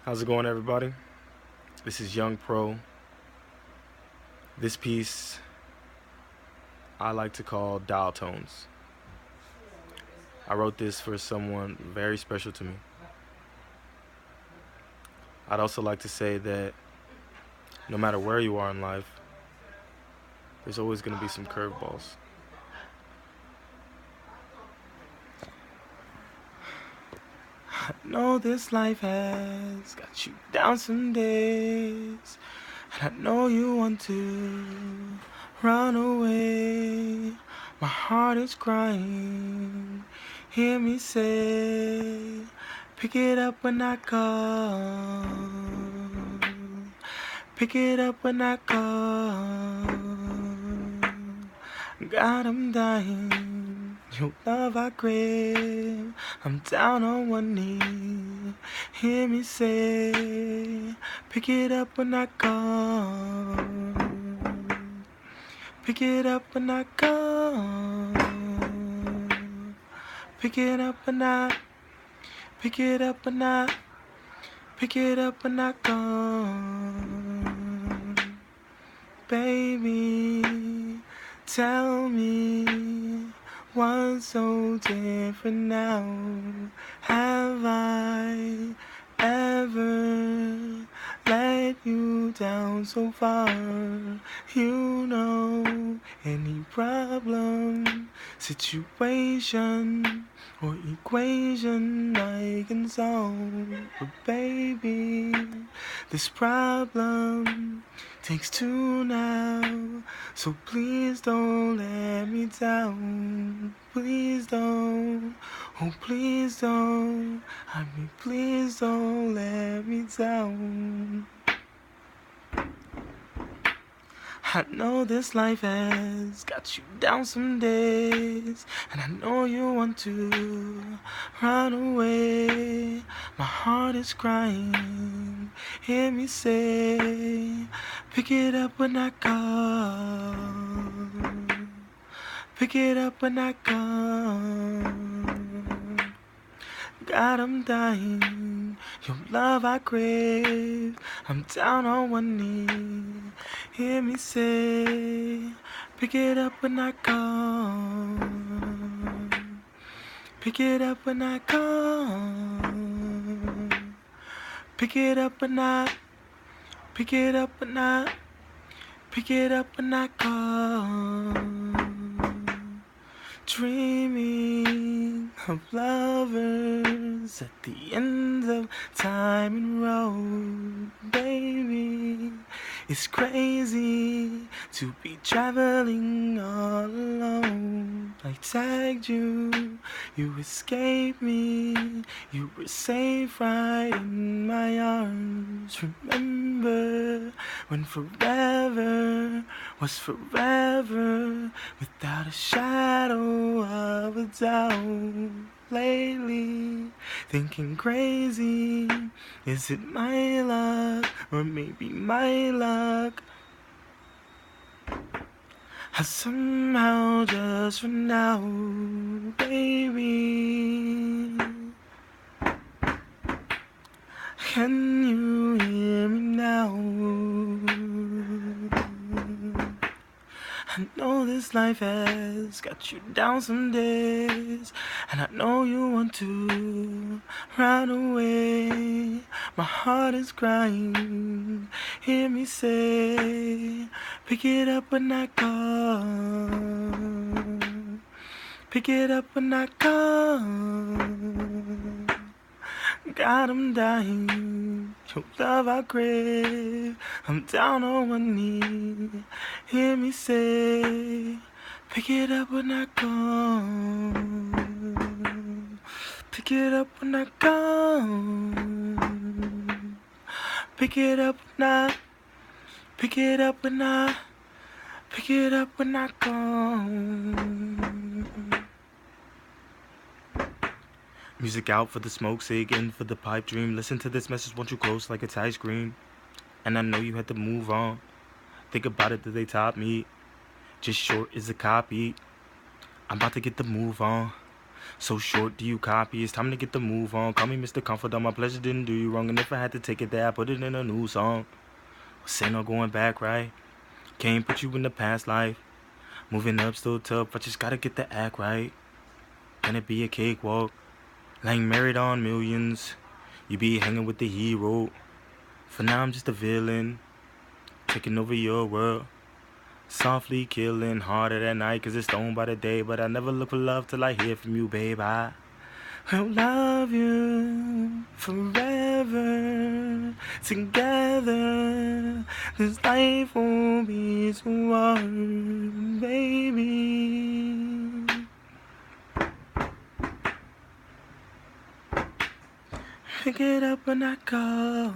How's it going, everybody? This is Young Pro. This piece I like to call Dial Tones. I wrote this for someone very special to me. I'd also like to say that no matter where you are in life, there's always going to be some curveballs. I know this life has got you down some days, and I know you want to run away. My heart is crying. Hear me say, pick it up when I call. Pick it up when I call. God, I'm dying. Your love I crave. I'm down on one knee. Hear me say, pick it up when I call. Pick it up when I call. Pick it up when I. Pick it up when I. Pick it up when I call. Baby, tell me what's so different now. Have I ever let you down so far? You know, any problem, situation, or equation I can solve. But baby, this problem takes two now, so please don't let me down. Please don't, oh please don't. I mean, please don't let me down. I know this life has got you down some days, and I know you want to run away. My heart is crying. Hear me say, pick it up when I call. Pick it up when I call. God, I'm dying. Your love I crave. I'm down on one knee. Hear me say, pick it up when I call. Pick it up when I call. Pick it up when I. Pick it up when I. Pick it up when I call. Dreaming of lovers at the end of time and road, baby. It's crazy to be traveling all alone. I tagged you, you escaped me, you were safe right in my arms. Remember when forever was forever, without a shadow of a doubt. Lately, thinking crazy, is it my luck or maybe my luck? I somehow just for now, baby. Can you hear me now? I know this life has got you down some days, and I know you want to run away. My heart is crying. Hear me say, pick it up when I call. Pick it up when I call. God, I'm dying. Your love I crave. I'm down on one knee. Hear me say, pick it up when I call. Pick it up when I call. Pick it up when I. Pick it up when I. Pick it up when I call. Music out for the smoke, sig in for the pipe dream. Listen to this message, want you close like it's ice cream. And I know you had to move on. Think about it, did they top me? Just short is a copy. I'm about to get the move on. So short, do you copy? It's time to get the move on. Call me Mr. Comfort, my pleasure didn't do you wrong. And if I had to take it there, I put it in a new song. Say no going back, right? Can't put you in the past life. Moving up still tough, I just gotta get the act right. Can it be a cakewalk? Like married on millions. You be hanging with the hero. For now I'm just a villain, taking over your world. Softly killing, harder at night, cause it's stoned by the day. But I never look for love till I hear from you, babe. I will love you forever. Together, this life won't be so hard, baby. Pick it up when I call.